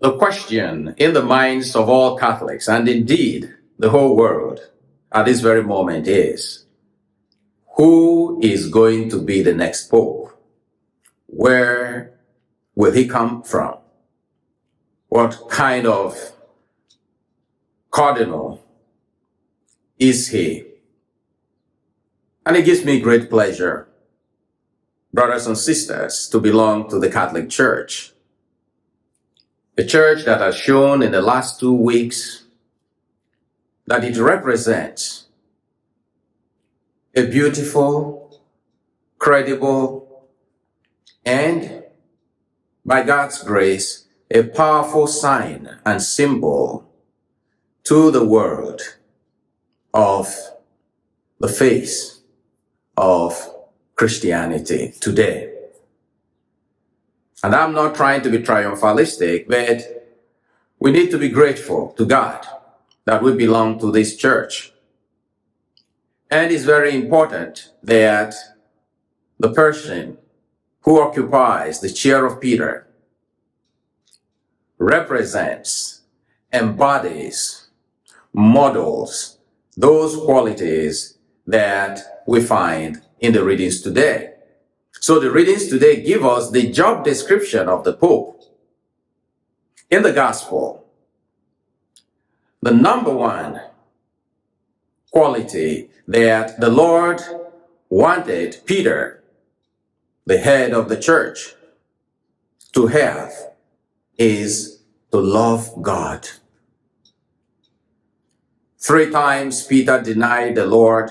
The question in the minds of all Catholics, and indeed the whole world at this very moment, is who is going to be the next Pope? Where will he come from? What kind of cardinal is he? And it gives me great pleasure, brothers and sisters, to belong to the Catholic Church. A church that has shown in the last 2 weeks that it represents a beautiful, credible, and, by God's grace, a powerful sign and symbol to the world of the face of Christianity today. And I'm not trying to be triumphalistic, but we need to be grateful to God that we belong to this church. And it's very important that the person who occupies the chair of Peter represents, embodies, models those qualities that we find in the readings today. So the readings today give us the job description of the Pope. In the Gospel, the number one quality that the Lord wanted Peter, the head of the church, to have is to love God. 3 times Peter denied the Lord.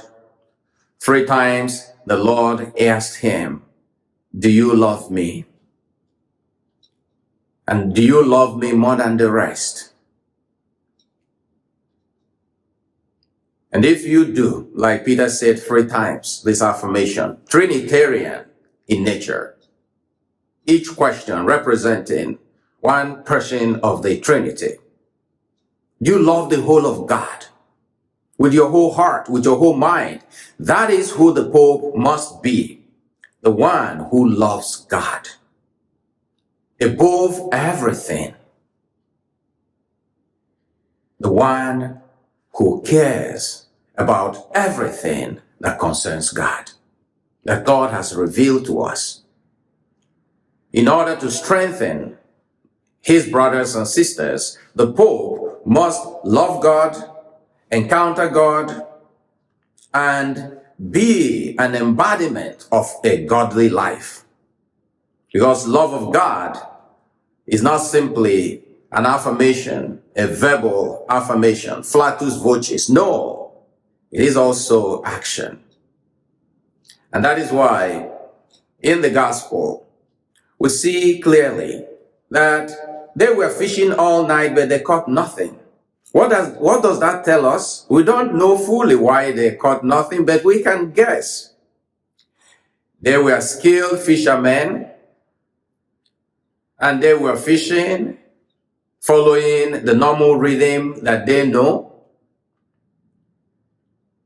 3 times the Lord asked him, "Do you love me? And do you love me more than the rest?" And if you do, like Peter said 3 times, this affirmation, Trinitarian in nature, each question representing one person of the Trinity. You love the whole of God with your whole heart, with your whole mind. That is who the Pope must be. The one who loves God above everything. The one who cares about everything that concerns God, that God has revealed to us. In order to strengthen his brothers and sisters, the Pope must love God, encounter God, and be an embodiment of a godly life. Because love of God is not simply an affirmation, a verbal affirmation, flatus vocis. No, it is also action. And that is why in the Gospel, we see clearly that they were fishing all night, but they caught nothing. What does that tell us? We don't know fully why they caught nothing, but we can guess. They were skilled fishermen, and they were fishing, following the normal rhythm that they know.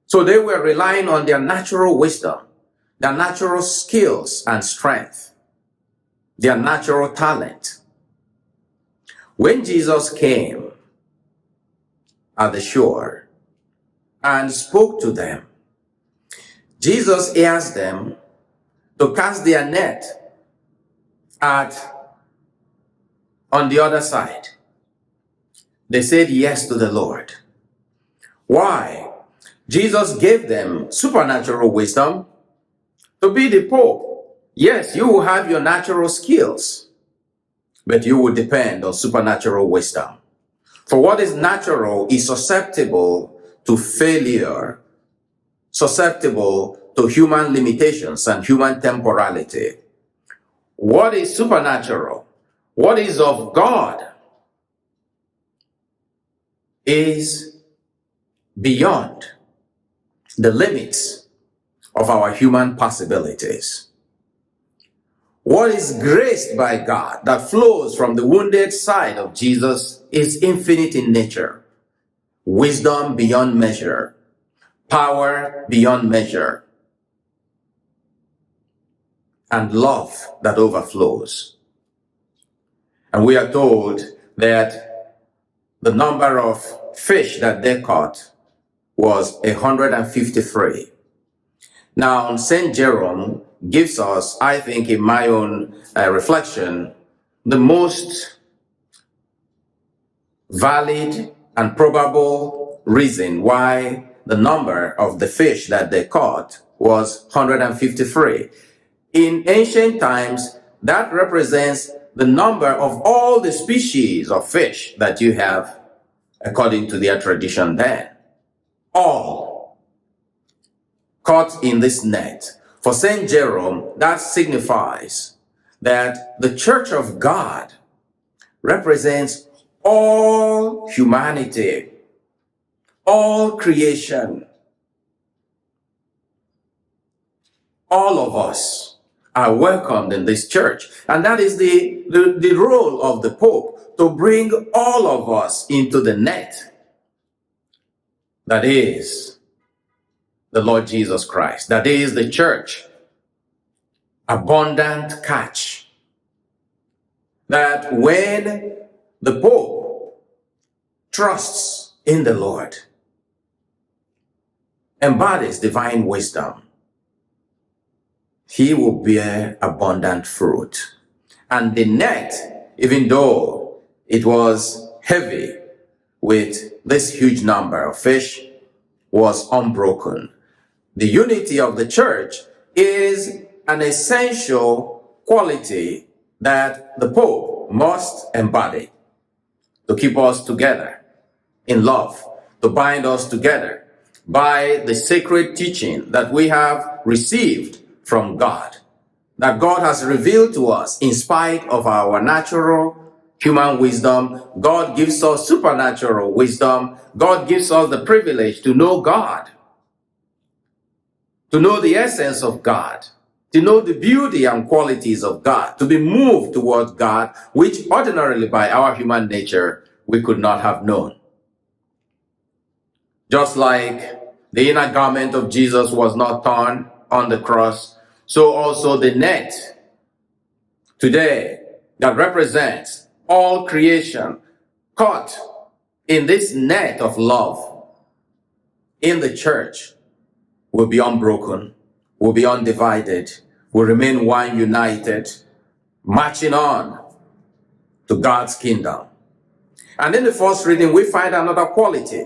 So they were relying on their natural wisdom, their natural skills and strength, their natural talent. When Jesus came at the shore and spoke to them, Jesus asked them to cast their net on the other side. They said yes to the Lord. Why? Jesus gave them supernatural wisdom to be the Pope. Yes, you will have your natural skills, but you will depend on supernatural wisdom. For what is natural is susceptible to failure, susceptible to human limitations and human temporality. What is supernatural, what is of God, is beyond the limits of our human possibilities. What is graced by God that flows from the wounded side of Jesus is infinite in nature, wisdom beyond measure, power beyond measure, and love that overflows. And we are told that the number of fish that they caught was 153. Now, St. Jerome gives us, I think, in my own reflection, the most valid and probable reason why the number of the fish that they caught was 153. In ancient times, that represents the number of all the species of fish that you have, according to their tradition then. All caught in this net. For St. Jerome, that signifies that the Church of God represents all humanity, all creation. All of us are welcomed in this church. And that is the role of the Pope, to bring all of us into the net that is the Lord Jesus Christ, that is the church. Abundant catch. That when the Pope trusts in the Lord, embodies divine wisdom, he will bear abundant fruit. And the net, even though it was heavy with this huge number of fish, was unbroken. The unity of the church is an essential quality that the Pope must embody to keep us together in love, to bind us together by the sacred teaching that we have received from God, that God has revealed to us in spite of our natural human wisdom. God gives us supernatural wisdom. God gives us the privilege to know God, to know the essence of God, to know the beauty and qualities of God, to be moved towards God, which ordinarily by our human nature we could not have known. Just like the inner garment of Jesus was not torn on the cross, so also the net today that represents all creation caught in this net of love in the church will be unbroken, will be undivided, will remain one united, marching on to God's kingdom. And in the first reading, we find another quality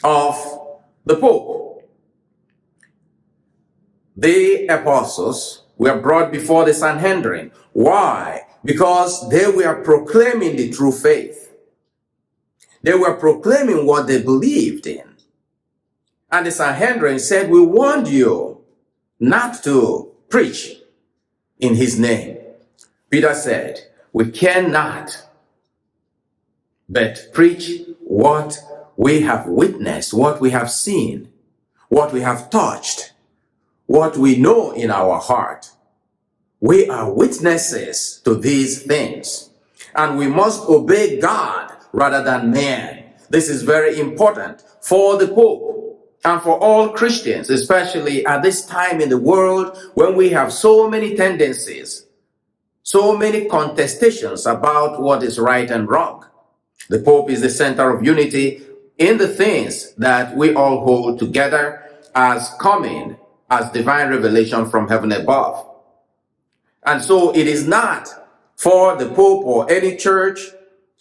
of the Pope. The apostles were brought before the Sanhedrin. Why? Because they were proclaiming the true faith. They were proclaiming what they believed in. And the Sanhedrin said, we warned you not to preach in his name. Peter said, we cannot but preach what we have witnessed, what we have seen, what we have touched, what we know in our heart. We are witnesses to these things, and we must obey God rather than man. This is very important for the Pope and for all Christians, especially at this time in the world when we have so many tendencies, so many contestations about what is right and wrong. The Pope is the center of unity in the things that we all hold together as coming as divine revelation from heaven above. And so it is not for the Pope or any church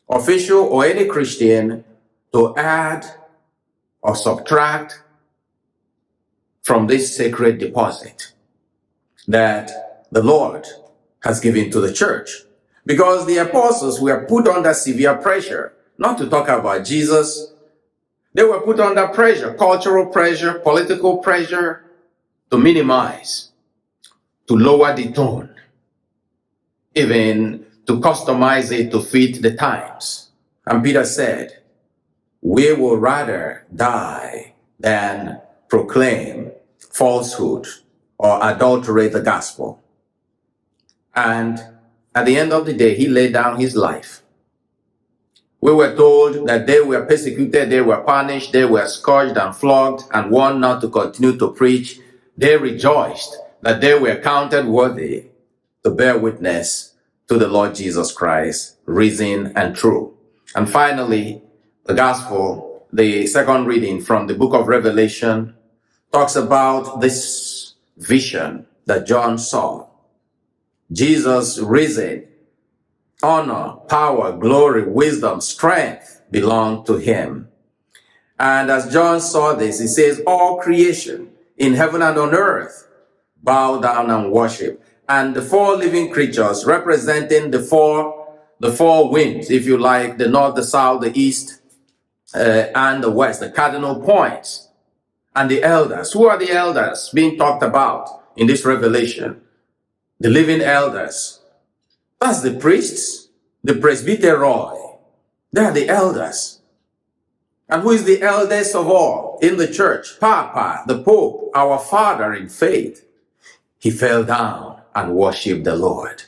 official or any Christian to add or subtract from this sacred deposit that the Lord has given to the church. Because the apostles were put under severe pressure, not to talk about Jesus. They were put under pressure, cultural pressure, political pressure, to minimize, to lower the tone, even to customize it to fit the times. And Peter said, we will rather die than proclaim falsehood or adulterate the gospel. And at the end of the day, he laid down his life. We were told that they were persecuted, they were punished, they were scourged and flogged and warned not to continue to preach. They rejoiced that they were counted worthy to bear witness to the Lord Jesus Christ, risen and true. And finally, the gospel, the second reading from the book of Revelation, talks about this vision that John saw. Jesus risen. Honor, power, glory, wisdom, strength belong to him. And as John saw this, he says, all creation in heaven and on earth bow down and worship. And the four living creatures representing the four winds, if you like, the north, the south, the east, and the west, the cardinal points, and the elders. Who are the elders being talked about in this revelation? The living elders. That's the priests, the presbyteroi. They are the elders. And who is the eldest of all in the church? Papa, the Pope, our father in faith. He fell down and worshipped the Lord.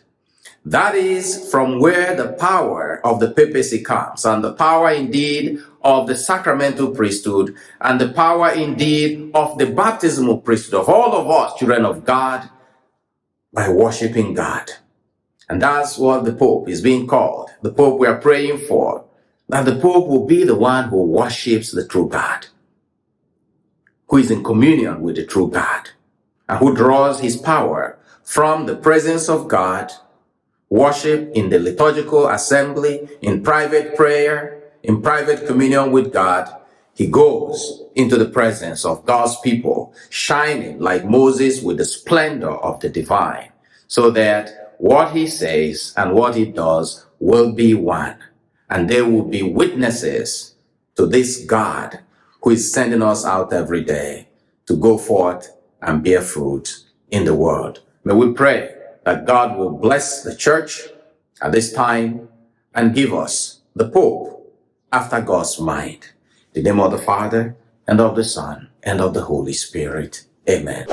That is from where the power of the papacy comes, and the power indeed of the sacramental priesthood, and the power indeed of the baptismal priesthood of all of us, children of God, by worshiping God. And that's what the Pope is being called. The Pope we are praying for, that the Pope will be the one who worships the true God, who is in communion with the true God, and who draws his power from the presence of God, worship in the liturgical assembly, in private prayer, in private communion with God. He goes into the presence of God's people, shining like Moses with the splendor of the divine, so that what he says and what he does will be one. And they will be witnesses to this God who is sending us out every day to go forth and bear fruit in the world. May we pray that God will bless the church at this time and give us the Pope after God's mind. In the name of the Father, and of the Son, and of the Holy Spirit. Amen.